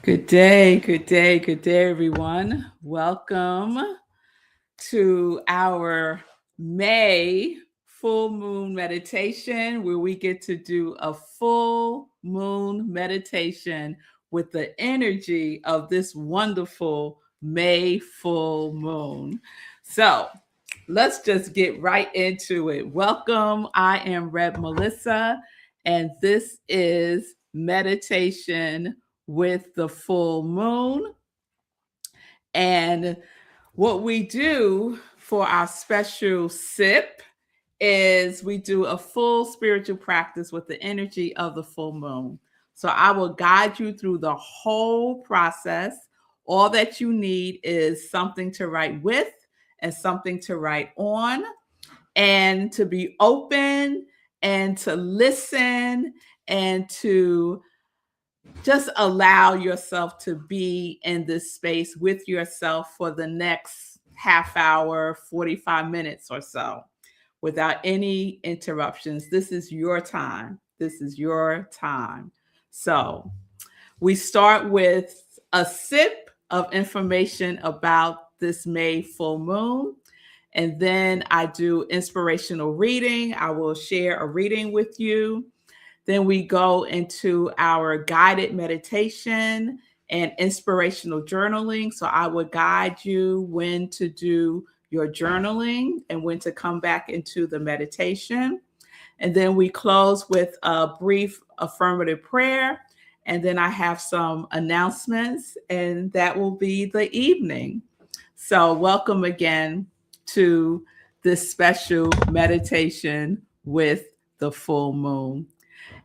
Good day, good day, good day, everyone. Welcome to our May full moon meditation, where we get to do a full moon meditation with the energy of this wonderful May full moon. So let's just get right into it. Welcome. I am Reb Melissa, and this is meditation with the full moon. And what we do for our special sip is we do a full spiritual practice with the energy of the full moon. So I will guide you through the whole process. All that you need is something to write with and something to write on, and to be open and to listen and to just allow yourself to be in this space with yourself for the next half hour, 45 minutes or so, without any interruptions. This is your time. This is your time. So we start with a sip of information about this May full moon. And then I do inspirational reading. I will share a reading with you. Then we go into our guided meditation and inspirational journaling. So I will guide you when to do your journaling and when to come back into the meditation. And then we close with a brief affirmative prayer. And then I have some announcements, and that will be the evening. So welcome again to this special meditation with the full moon.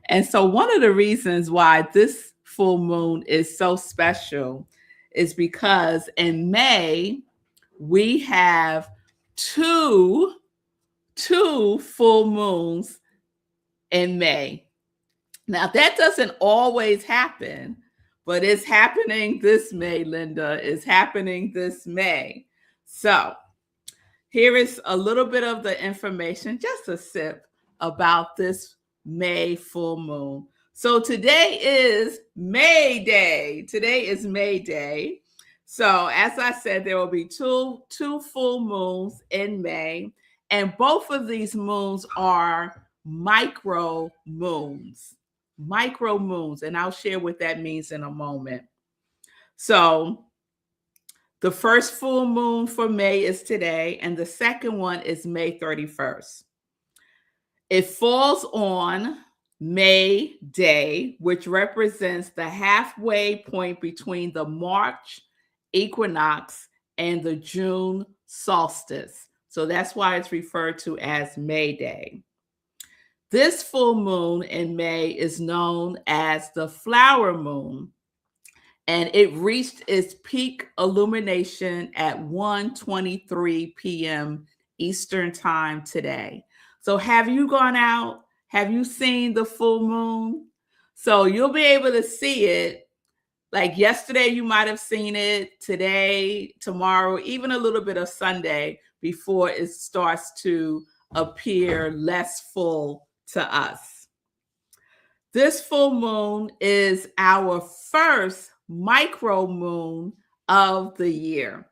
And so one of the reasons why this full moon is so special is because in May, we have two full moons in May. Now, that doesn't always happen, but it's happening this May, Linda. It's happening this May. So here is a little bit of the information, just a sip, about this May full moon. So today is May Day. Today is May Day. So as I said, there will be two full moons in May, and both of these moons are micro moons. Micro moons, and I'll share what that means in a moment. So the first full moon for May is today, and the second one is May 31st. It falls on May Day, which represents the halfway point between the March equinox and the June solstice. So that's why it's referred to as May Day. This full moon in May is known as the flower moon, and it reached its peak illumination at 1:23 p.m. Eastern Time today. So have you gone out? Have you seen the full moon? So you'll be able to see it. Like yesterday, you might have seen it, today, tomorrow, even a little bit of Sunday before it starts to appear less full to us. This full moon is our first micro moon of the year.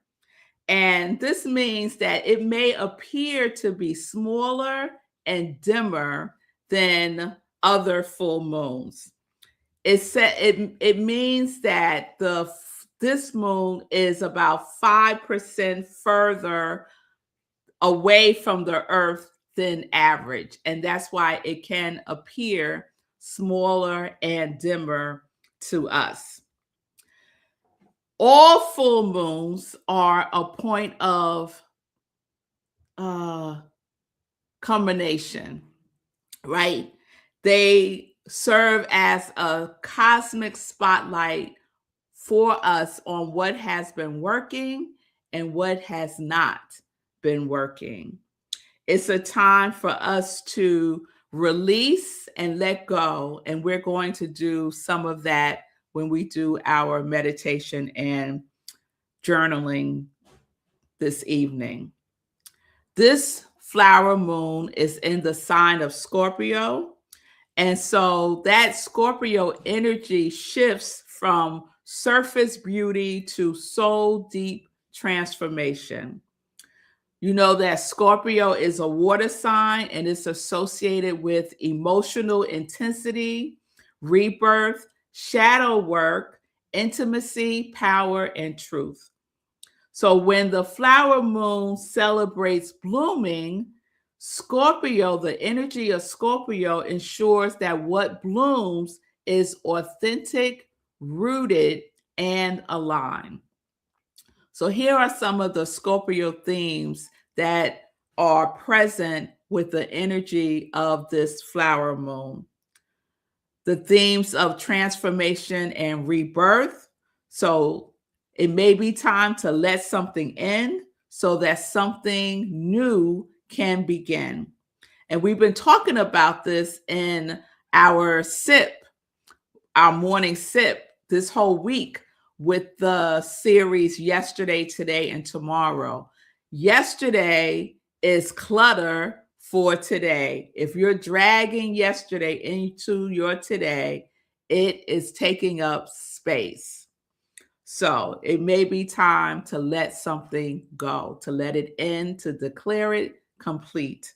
And this means that it may appear to be smaller and dimmer than other full moons. It means that this moon is about 5% further away from the earth than average. And that's why it can appear smaller and dimmer to us. All full moons are a point of combination, right? They serve as a cosmic spotlight for us on what has been working and what has not been working. It's a time for us to release and let go, and we're going to do some of that when we do our meditation and journaling this evening. This flower moon is in the sign of Scorpio. And so that Scorpio energy shifts from surface beauty to soul deep transformation. You know that Scorpio is a water sign and it's associated with emotional intensity, rebirth, shadow work, intimacy, power, and truth. So when the flower moon celebrates blooming, Scorpio, the energy of Scorpio ensures that what blooms is authentic, rooted, and aligned. So here are some of the Scorpio themes that are present with the energy of this flower moon. The themes of transformation and rebirth. So it may be time to let something in so that something new can begin. And we've been talking about this in our sip, our morning sip, this whole week with the series Yesterday, Today, and Tomorrow. Yesterday is clutter for today. If you're dragging yesterday into your today, it is taking up space. So it may be time to let something go, to let it in, to declare it complete.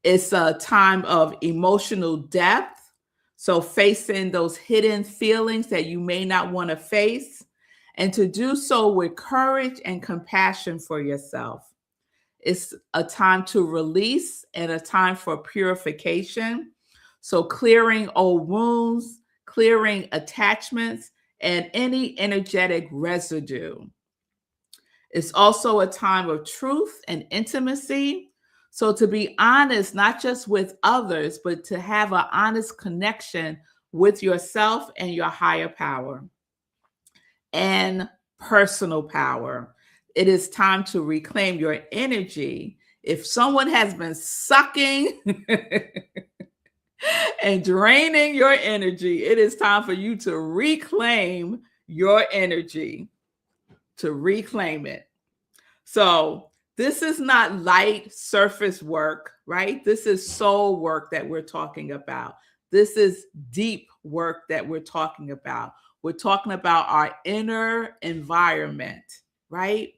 It's a time of emotional depth. So facing those hidden feelings that you may not want to face, and to do so with courage and compassion for yourself. It's a time to release and a time for purification. So clearing old wounds, clearing attachments, and any energetic residue. It's also a time of truth and intimacy. So to be honest, not just with others, but to have an honest connection with yourself and your higher power and personal power. It is time to reclaim your energy. If someone has been sucking and draining your energy, it is time for you to reclaim your energy, to reclaim it. So this is not light surface work, right? This is soul work that we're talking about. This is deep work that we're talking about. We're talking about our inner environment, right?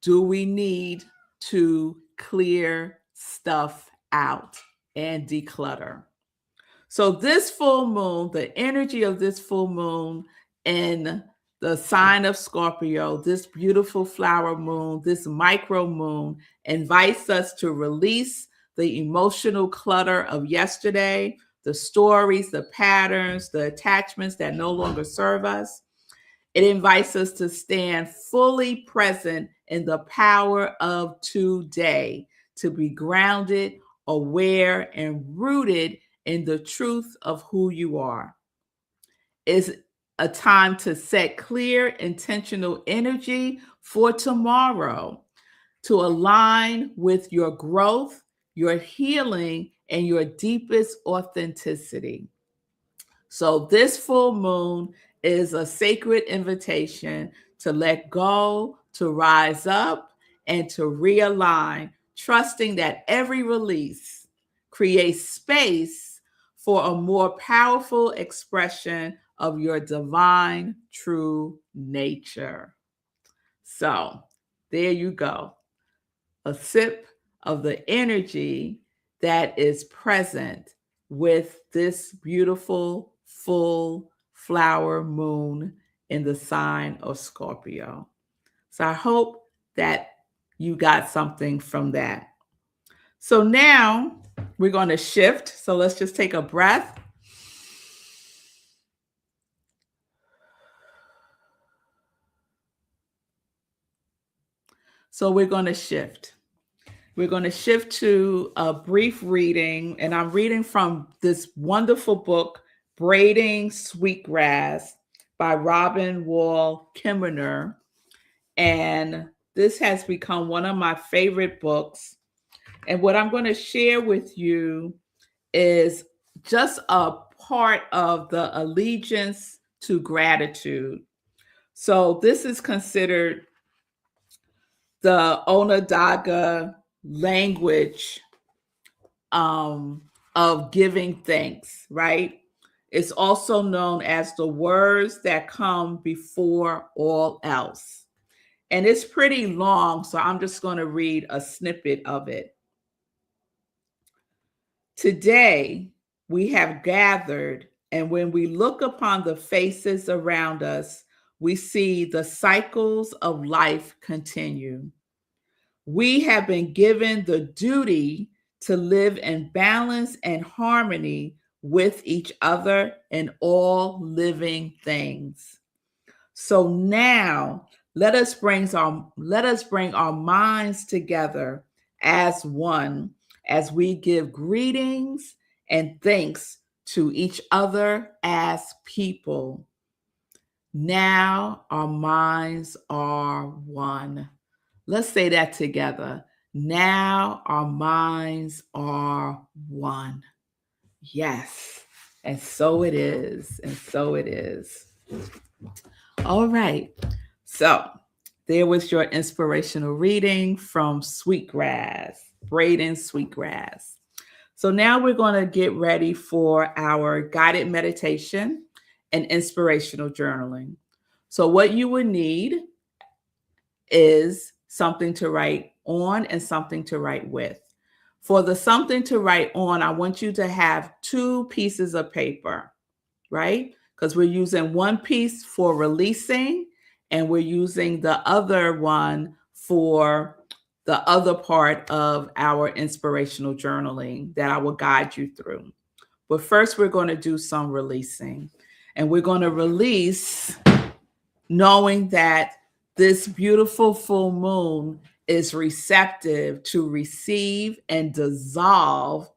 Do we need to clear stuff out and declutter? So this full moon, the energy of this full moon in the sign of Scorpio, this beautiful flower moon, this micro moon invites us to release the emotional clutter of yesterday, the stories, the patterns, the attachments that no longer serve us. It invites us to stand fully present in the power of today, to be grounded, aware, and rooted in the truth of who you are. It's a time to set clear, intentional energy for tomorrow, to align with your growth, your healing, and your deepest authenticity. So this full moon is a sacred invitation to let go, to rise up, and to realign, trusting that every release creates space for a more powerful expression of your divine true nature. So there you go. A sip of the energy that is present with this beautiful full flower moon in the sign of Scorpio. So I hope that you got something from that. So now we're going to shift. So let's just take a breath. So we're going to shift. We're going to shift to a brief reading, and I'm reading from this wonderful book, Braiding Sweetgrass by Robin Wall Kimmerer. And this has become one of my favorite books. And what I'm going to share with you is just a part of the allegiance to gratitude. So this is considered the Onondaga language of giving thanks, right? It's also known as the words that come before all else. And it's pretty long, so I'm just going to read a snippet of it. Today, we have gathered, and when we look upon the faces around us, we see the cycles of life continue. We have been given the duty to live in balance and harmony with each other and all living things. So now let us bring our minds together as one as we give greetings and thanks to each other as people. Now our minds are one. Let's say that together. Now our minds are one. Yes. And so it is. And so it is. All right. So there was your inspirational reading from Sweetgrass, Braden Sweetgrass. So now we're going to get ready for our guided meditation and inspirational journaling. So what you would need is something to write on and something to write with. For the something to write on, I want you to have 2 pieces of paper, right? Because we're using one piece for releasing and we're using the other one for the other part of our inspirational journaling that I will guide you through. But first, we're going to do some releasing. And we're going to release knowing that this beautiful full moon is receptive to receive and dissolve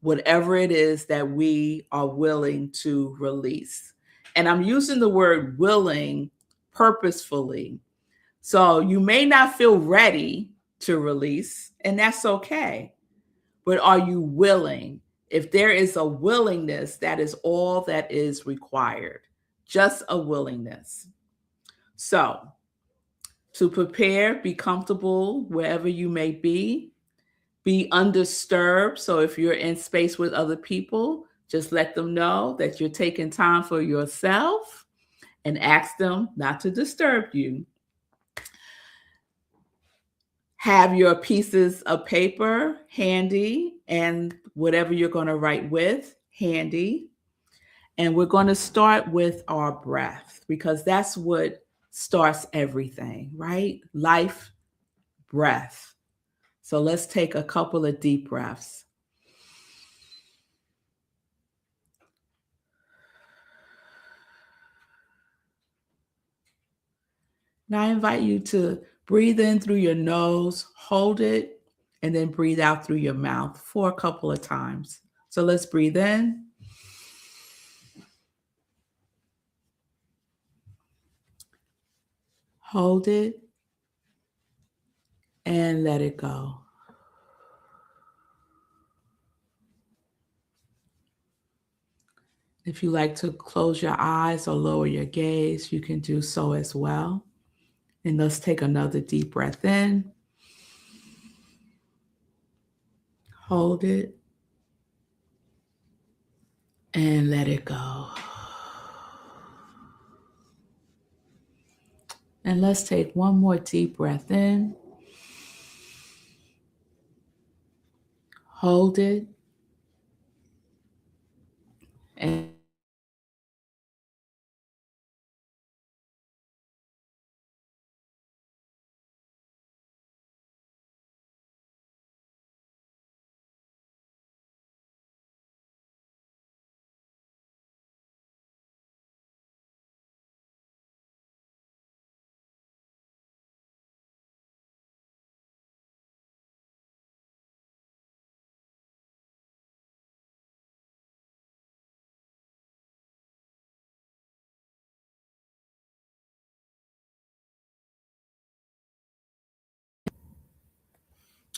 whatever it is that we are willing to release. And I'm using the word willing purposefully. So you may not feel ready to release, and that's okay. But are you willing? If there is a willingness, that is all that is required. Just a willingness. So to prepare, be comfortable wherever you may be. Be undisturbed. So if you're in space with other people, just let them know that you're taking time for yourself and ask them not to disturb you. Have your pieces of paper handy and whatever you're going to write with handy. And we're going to start with our breath because that's what starts everything, right? Life, breath. So let's take a couple of deep breaths. Now I invite you to breathe in through your nose, hold it, and then breathe out through your mouth for a couple of times. So let's breathe in. Hold it and let it go. If you like to close your eyes or lower your gaze, you can do so as well. And let's take another deep breath in. Hold it and let it go. And let's take one more deep breath in. Hold it and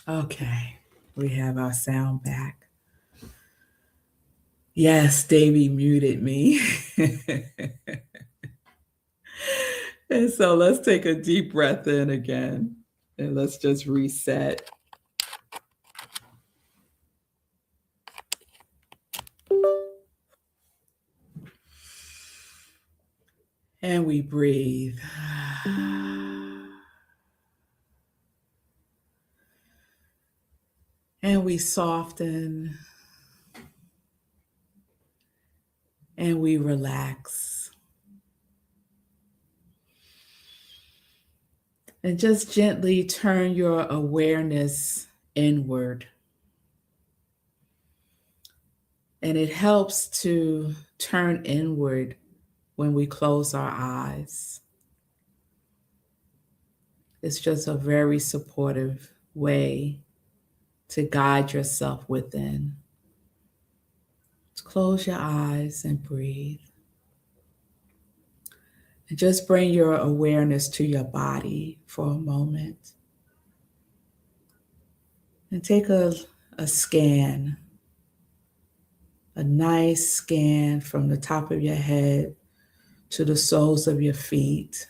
okay, we have our sound back. Yes, Davey muted me. And so let's take a deep breath in again and let's just reset. And we breathe. And we soften. And we relax. And just gently turn your awareness inward. And it helps to turn inward when we close our eyes. It's just a very supportive way to guide yourself within. Just close your eyes and breathe. And just bring your awareness to your body for a moment. And take a scan, a nice scan from the top of your head to the soles of your feet.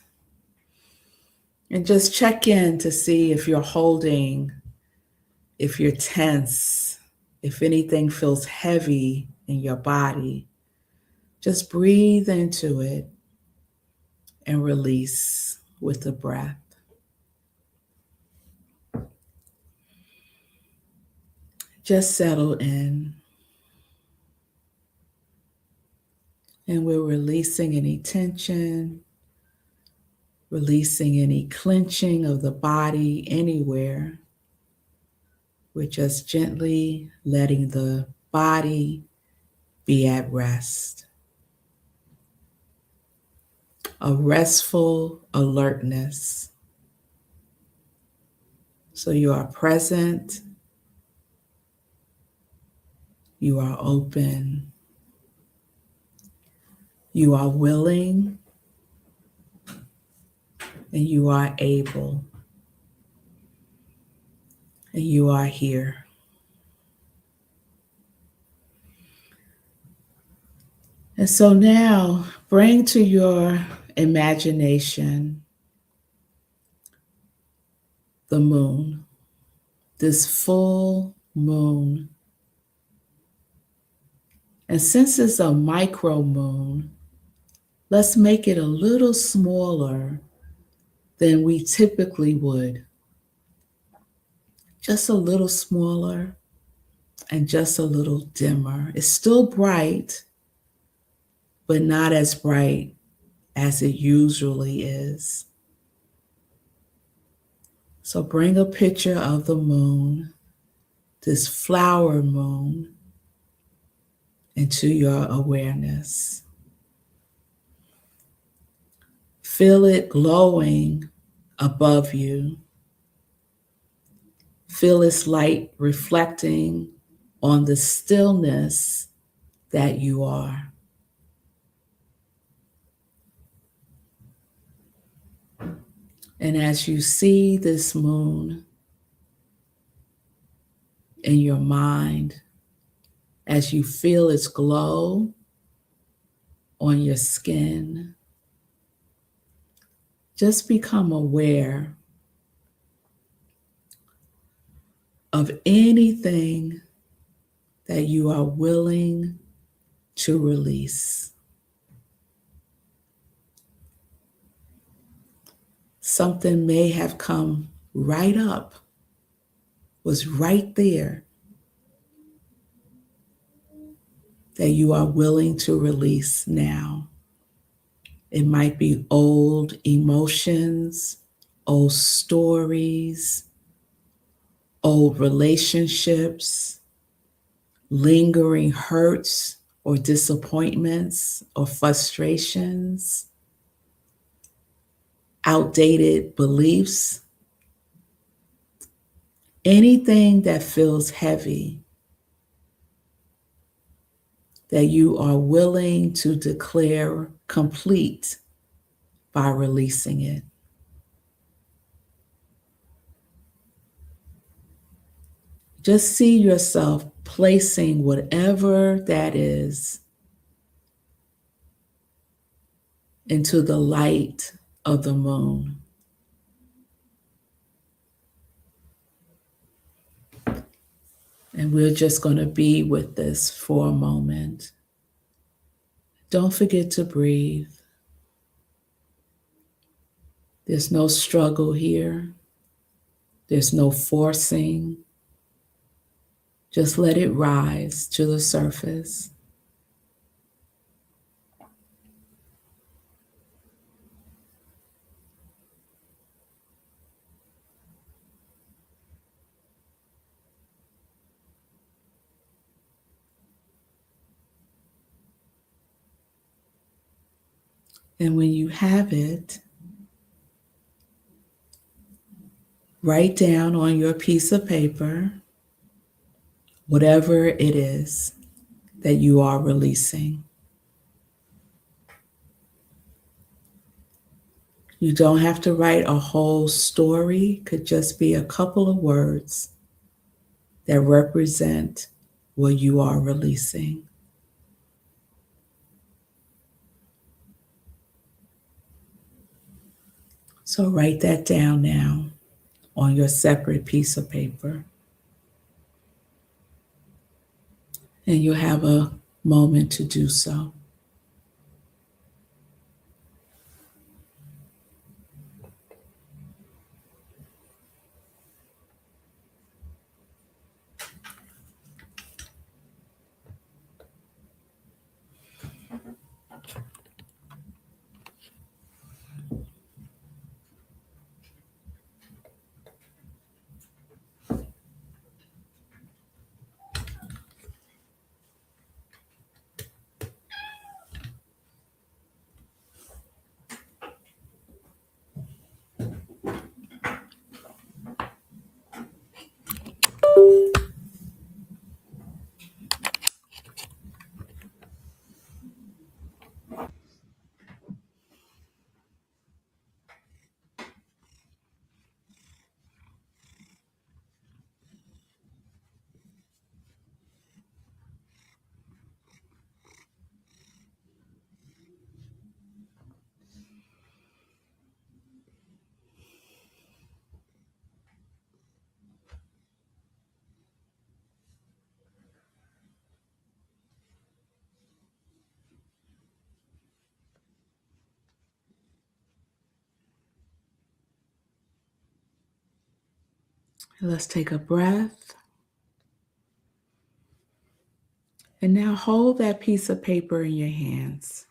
And just check in to see if you're holding, if you're tense, if anything feels heavy in your body. Just breathe into it and release with the breath. Just settle in. And we're releasing any tension, releasing any clenching of the body anywhere. We're just gently letting the body be at rest. A restful alertness. So you are present, you are open, you are willing, and you are able, and you are here. And so now bring to your imagination the moon, this full moon. And since it's a micro moon, let's make it a little smaller than we typically would. Just a little smaller and just a little dimmer. It's still bright, but not as bright as it usually is. So bring a picture of the moon, this flower moon, into your awareness. Feel it glowing above you. Feel its light reflecting on the stillness that you are. And as you see this moon in your mind, as you feel its glow on your skin, just become aware of anything that you are willing to release. Something may have come right up, was right there, that you are willing to release now. It might be old emotions, old stories, old relationships, lingering hurts or disappointments or frustrations, outdated beliefs, anything that feels heavy that you are willing to declare complete by releasing it. Just see yourself placing whatever that is into the light of the moon. And we're just going to be with this for a moment. Don't forget to breathe. There's no struggle here. There's no forcing. Just let it rise to the surface. And when you have it, write down on your piece of paper whatever it is that you are releasing. You don't have to write a whole story, it could just be a couple of words that represent what you are releasing. So write that down now on your separate piece of paper. And you'll have a moment to do so. Let's take a breath. And now hold that piece of paper in your hands.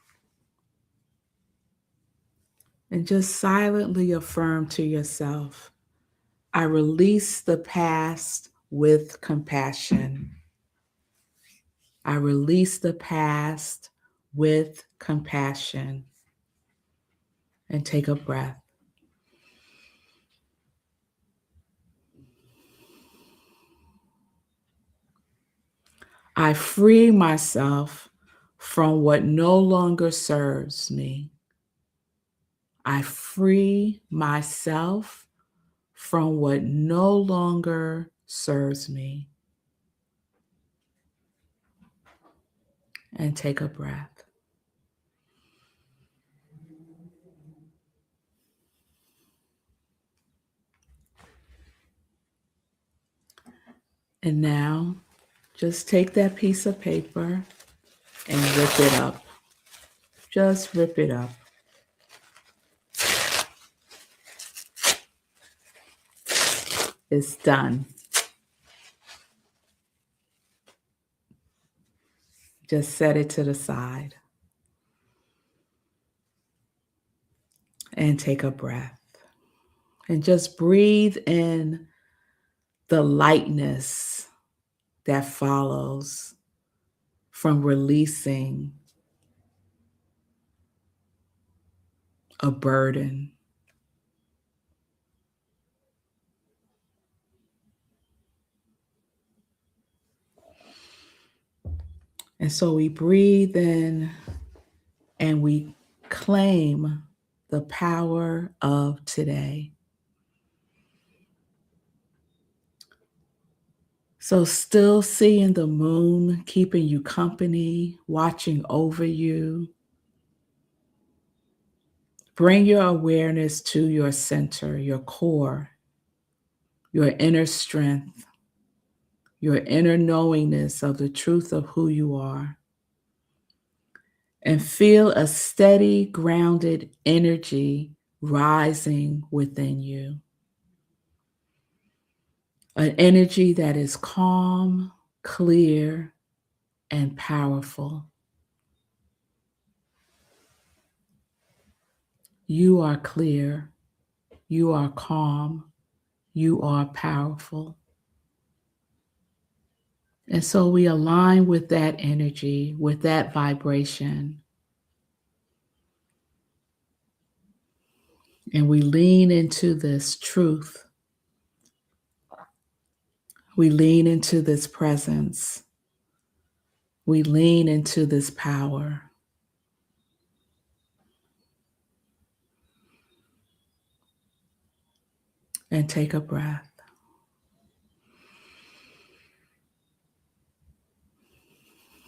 And just silently affirm to yourself, I release the past with compassion. I release the past with compassion. And take a breath. I free myself from what no longer serves me. I free myself from what no longer serves me. And take a breath. And now, just take that piece of paper and rip it up. Just rip it up. It's done. Just set it to the side. And take a breath. And just breathe in the lightness that follows from releasing a burden. And so we breathe in and we claim the power of today. So still seeing the moon, keeping you company, watching over you. Bring your awareness to your center, your core, your inner strength, your inner knowingness of the truth of who you are. And feel a steady, grounded energy rising within you. An energy that is calm, clear, and powerful. You are clear. You are calm. You are powerful. And so we align with that energy, with that vibration, and we lean into this truth. We lean into this presence. We lean into this power. And take a breath.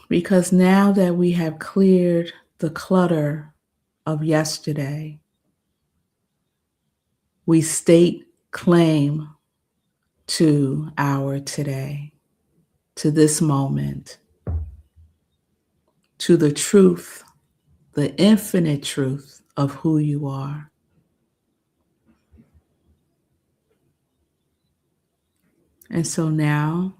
Because now that we have cleared the clutter of yesterday, we stake claim to our today, to this moment, to the truth, the infinite truth of who you are. And so now,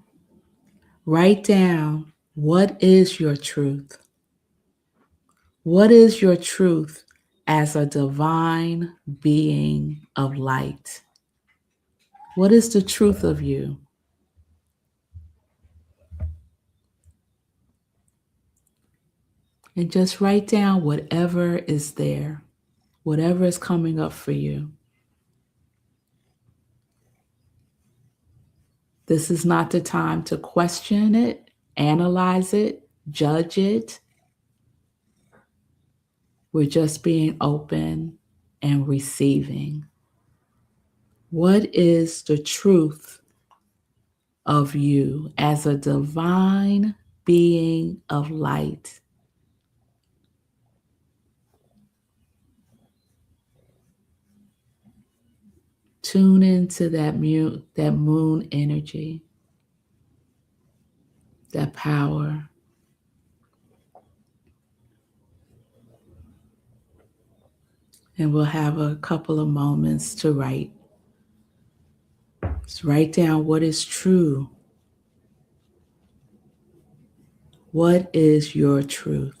write down, what is your truth? What is your truth as a divine being of light? What is the truth of you? And just write down whatever is there, whatever is coming up for you. This is not the time to question it, analyze it, judge it. We're just being open and receiving. What is the truth of you as a divine being of light? Tune into that moon energy, that power. And we'll have a couple of moments to write. Just write down what is true. What is your truth?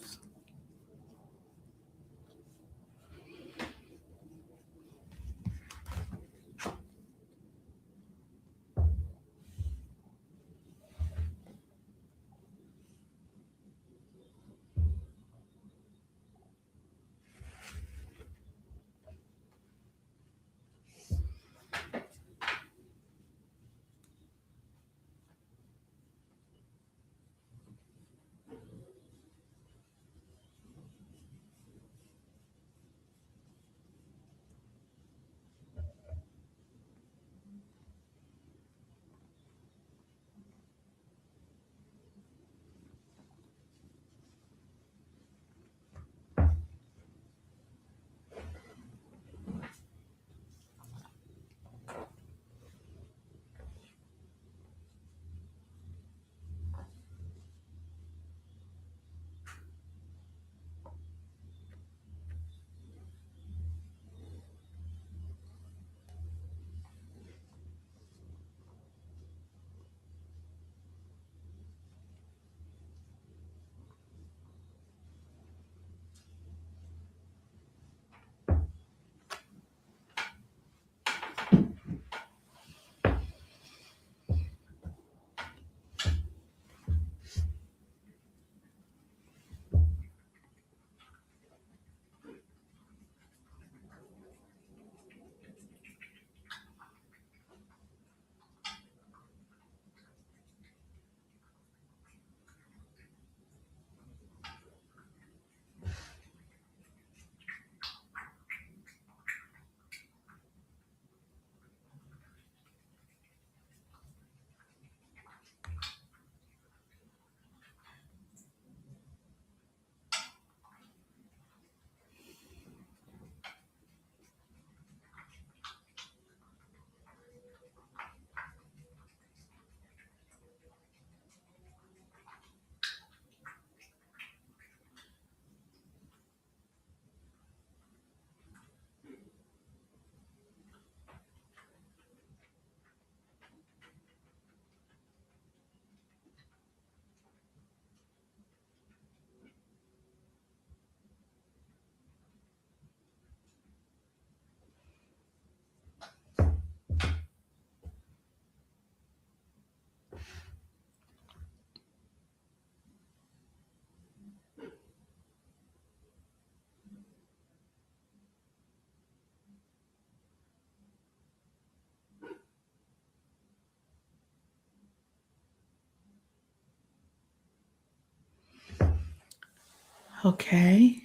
Okay.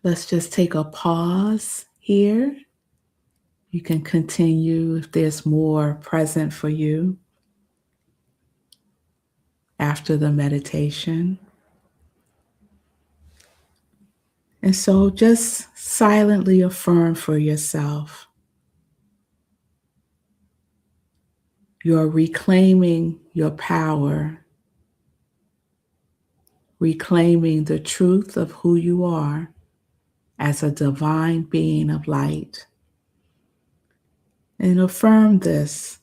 Let's just take a pause here. You can continue if there's more present for you after the meditation. And so just silently affirm for yourself. You're reclaiming your power, reclaiming the truth of who you are as a divine being of light. And affirm this: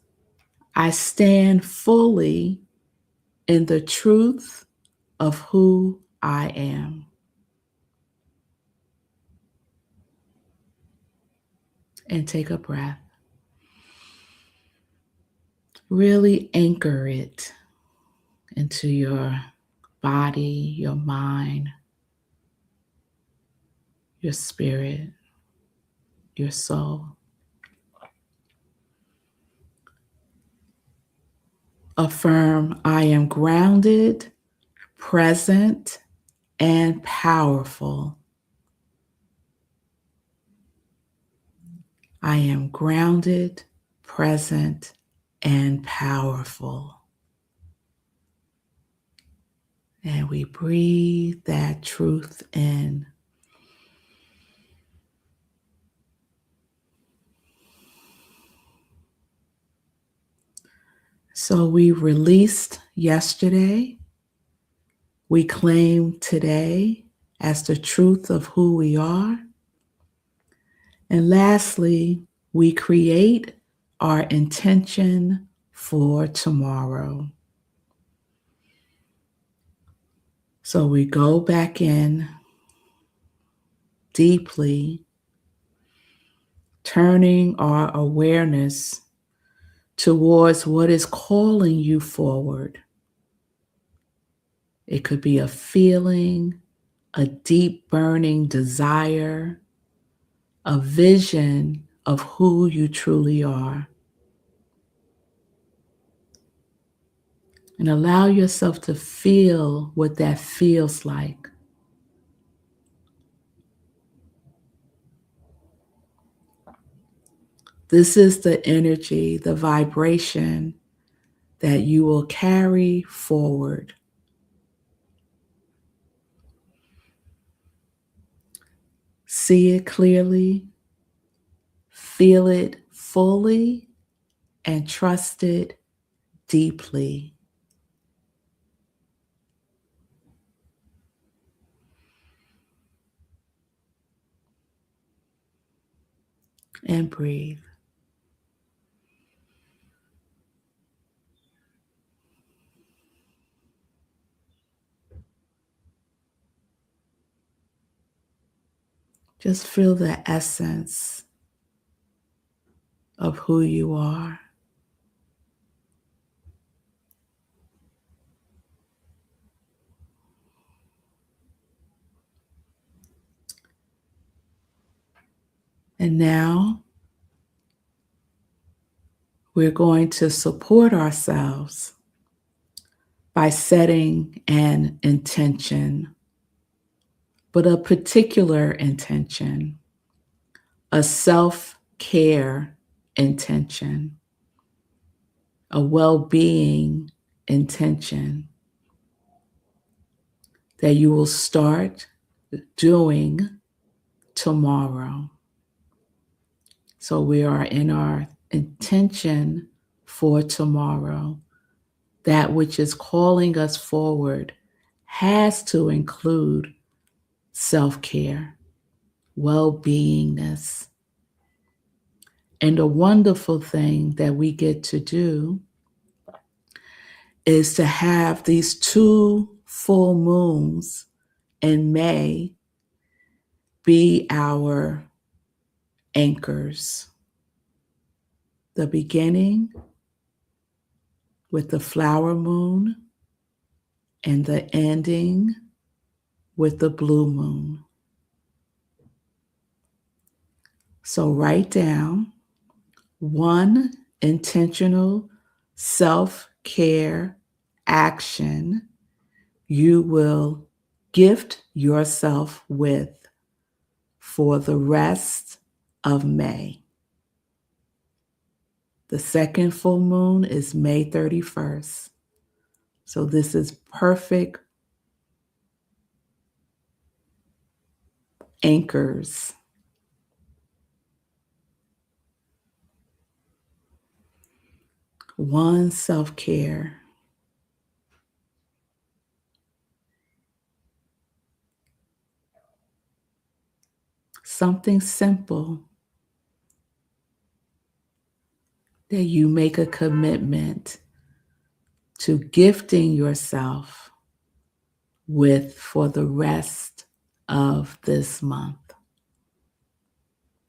I stand fully in the truth of who I am. And take a breath. Really anchor it into your body, your mind, your spirit, your soul. Affirm, I am grounded, present, and powerful. I am grounded, present, and powerful. And we breathe that truth in. So we released yesterday. We claim today as the truth of who we are. And lastly, we create our intention for tomorrow. So we go back in deeply, turning our awareness towards what is calling you forward. It could be a feeling, a deep burning desire, a vision of who you truly are. And allow yourself to feel what that feels like. This is the energy, the vibration that you will carry forward. See it clearly, feel it fully, and trust it deeply. And breathe. Just feel the essence of who you are. And now we're going to support ourselves by setting an intention, but a particular intention, a self-care intention, a well-being intention that you will start doing tomorrow. So we are in our intention for tomorrow. That which is calling us forward has to include self-care, well-beingness. And a wonderful thing that we get to do is to have these 2 full moons in May be our anchors. The beginning with the flower moon and the ending with the blue moon. So write down 1 intentional self-care action you will gift yourself with for the rest of May. The second full moon is May 31st. So this is perfect anchors. One, self-care. Something simple that you make a commitment to gifting yourself with for the rest of this month.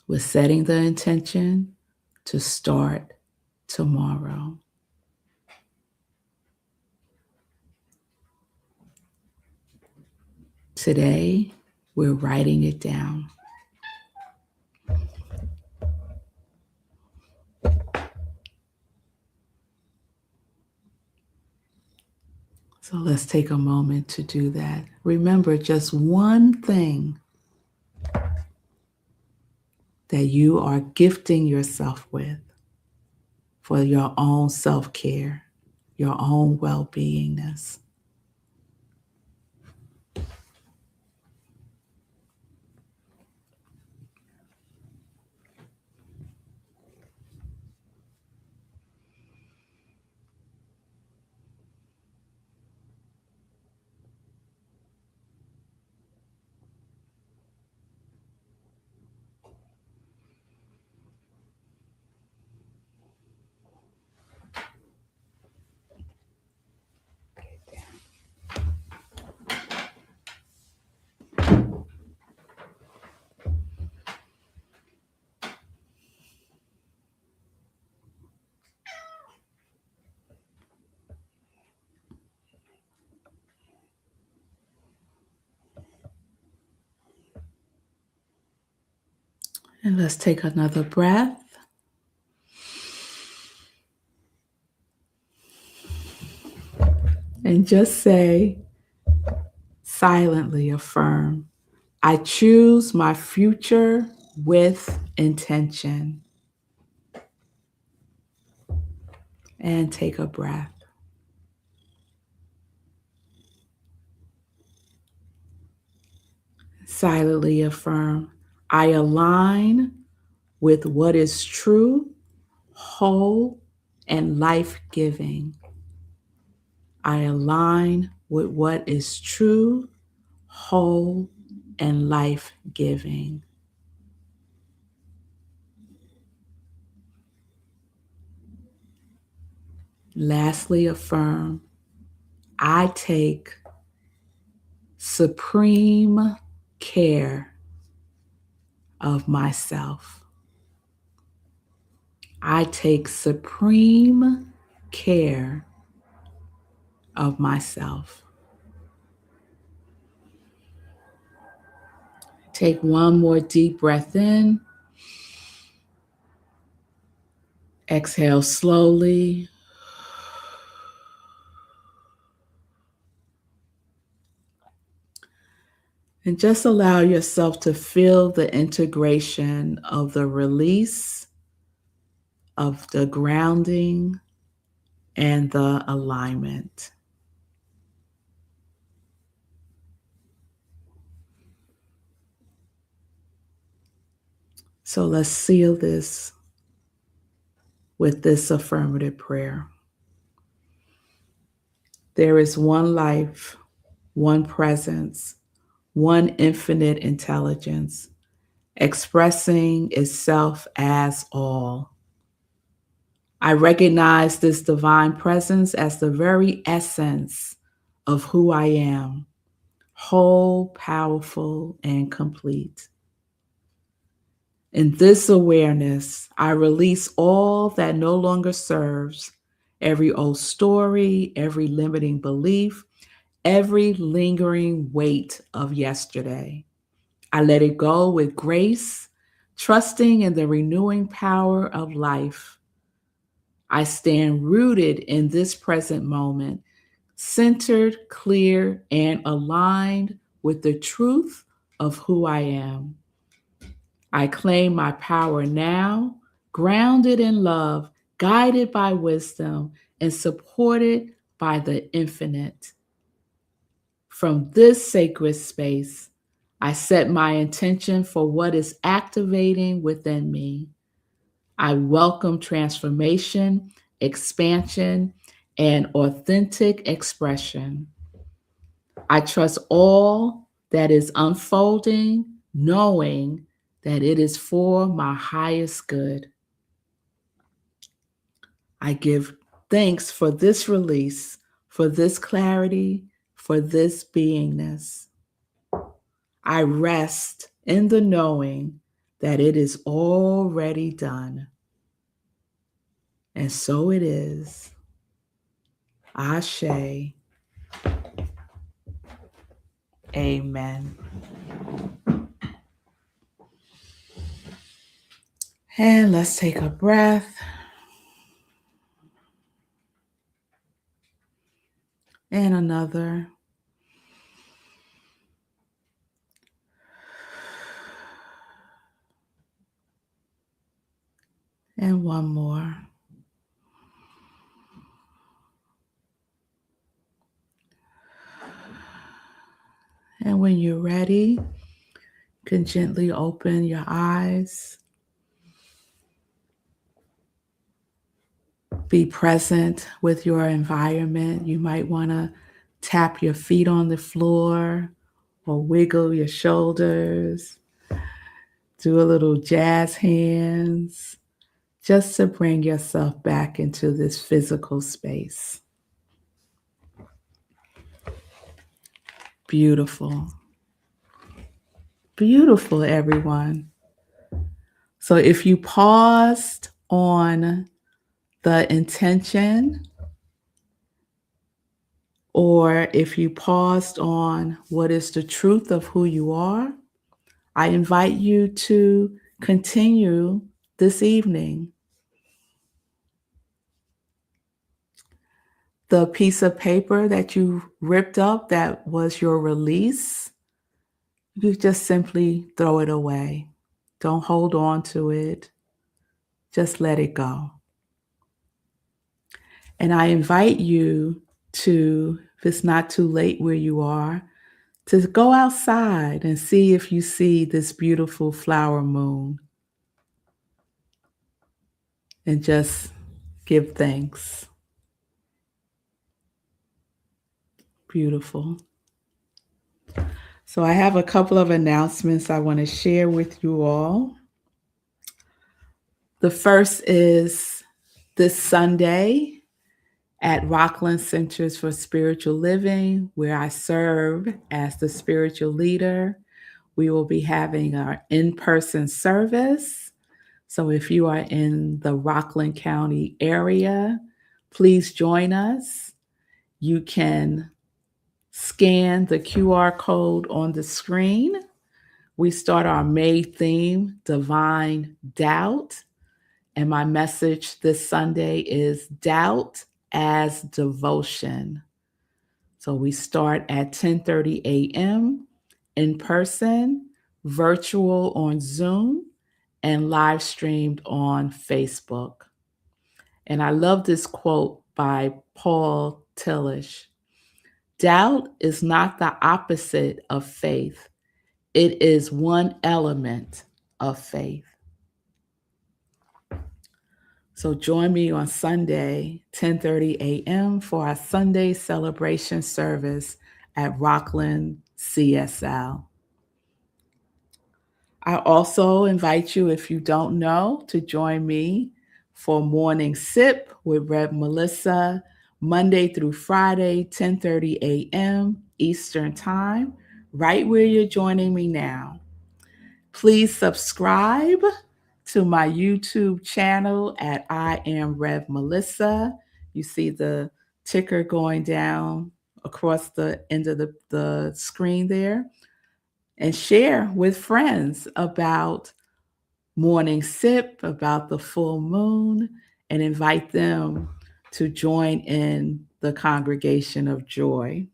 We're setting the intention to start tomorrow. Today, we're writing it down. So let's take a moment to do that. Remember just one thing that you are gifting yourself with for your own self-care, your own well-beingness. And let's take another breath. And just say, silently affirm, I choose my future with intention. And take a breath. Silently affirm, I align with what is true, whole, and life-giving. I align with what is true, whole, and life-giving. Lastly, affirm, I take supreme care of myself. I take supreme care of myself. Take one more deep breath in. Exhale slowly. And just allow yourself to feel the integration of the release, of the grounding, and the alignment. So let's seal this with this affirmative prayer. There is one life, one presence, one infinite intelligence, expressing itself as all. I recognize this divine presence as the very essence of who I am, whole, powerful, and complete. In this awareness, I release all that no longer serves, every old story, every limiting belief, every lingering weight of yesterday. I let it go with grace, trusting in the renewing power of life. I stand rooted in this present moment, centered, clear, and aligned with the truth of who I am. I claim my power now, grounded in love, guided by wisdom, and supported by the infinite. From this sacred space, I set my intention for what is activating within me. I welcome transformation, expansion, and authentic expression. I trust all that is unfolding, knowing that it is for my highest good. I give thanks for this release, for this clarity, for this beingness. I rest in the knowing that it is already done. And so it is. Ashe. Amen. And let's take a breath. And another. And one more. And when you're ready, you can gently open your eyes. Be present with your environment. You might want to tap your feet on the floor or wiggle your shoulders. Do a little jazz hands just to bring yourself back into this physical space. Beautiful. Beautiful, everyone. So if you paused on the intention, or if you paused on what is the truth of who you are, I invite you to continue this evening. The piece of paper that you ripped up that was your release, you just simply throw it away. Don't hold on to it. Just let it go. And I invite you to, if it's not too late where you are, to go outside and see if you see this beautiful flower moon. And just give thanks. Beautiful. So I have a couple of announcements I want to share with you all. The first is this Sunday at Rockland Centers for Spiritual Living, where I serve as the spiritual leader. We will be having our in-person service. So if you are in the Rockland County area, please join us. You can scan the QR code on the screen. We start our May theme, Divine Doubt. And my message this Sunday is Doubt as Devotion. So we start at 10:30 a.m. in person, virtual on Zoom, and live streamed on Facebook. And I love this quote by Paul Tillich. Doubt is not the opposite of faith. It is one element of faith. So join me on Sunday, 10:30 a.m. for our Sunday celebration service at Rockland CSL. I also invite you, if you don't know, to join me for Morning Sip with Rev Melissa, Monday through Friday, 10:30 a.m. Eastern Time, right where you're joining me now. Please subscribe to my YouTube channel at I Am Rev Melissa. You see the ticker going down across the end of the screen there. And share with friends about Morning Sip, about the full moon, and invite them to join in the congregation of joy.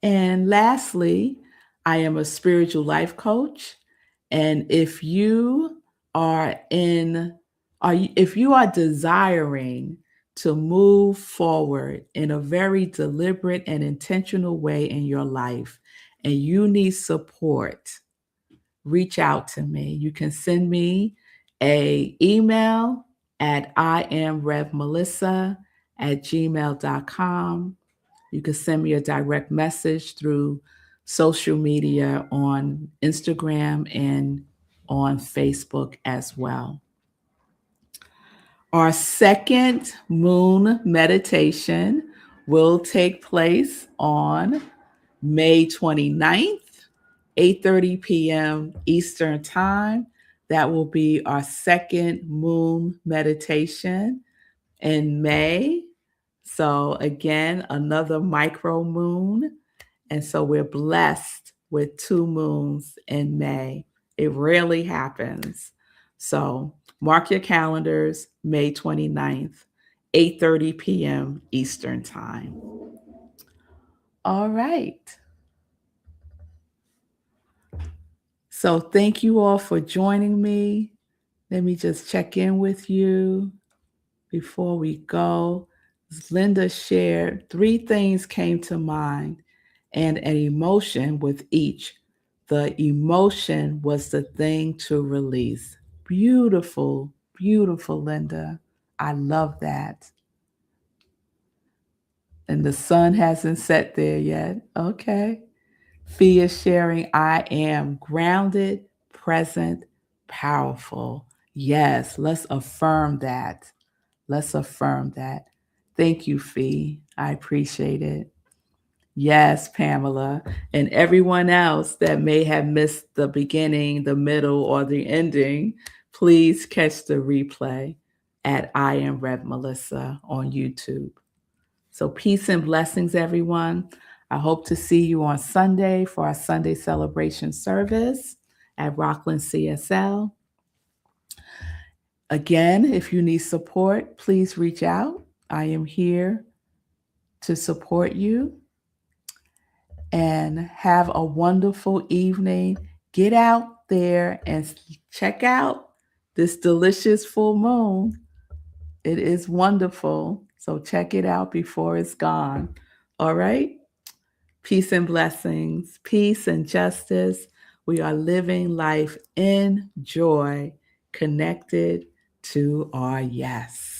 And lastly, I am a spiritual life coach. And if you are if you are desiring to move forward in a very deliberate and intentional way in your life, and you need support, reach out to me. You can send me a email at imrevmelissa@gmail.com. You can send me a direct message through social media on Instagram and on Facebook as well. Our second moon meditation will take place on May 29th, 8:30 p.m. Eastern Time. That will be our second moon meditation in May. So, again, another micro moon. And so we're blessed with 2 moons in May. It rarely happens. So, mark your calendars, May 29th, 8:30 p.m. Eastern Time. All right. So, thank you all for joining me. Let me just check in with you before we go. Linda shared 3 things came to mind and an emotion with each. The emotion was the thing to release. Beautiful, beautiful, Linda. I love that. And the sun hasn't set there yet. Okay. Fee is sharing, I am grounded, present, powerful. Yes, let's affirm that. Let's affirm that. Thank you, Fee. I appreciate it. Yes, Pamela. And everyone else that may have missed the beginning, the middle, or the ending, please catch the replay at I Am Rev Melissa on YouTube. So peace and blessings, everyone. I hope to see you on Sunday for our Sunday celebration service at Rockland CSL. Again, if you need support, please reach out. I am here to support you. And have a wonderful evening. Get out there and check out this delicious full moon. It is wonderful. So check it out before it's gone. All right? Peace and blessings, peace and justice. We are living life in joy, connected to our yes.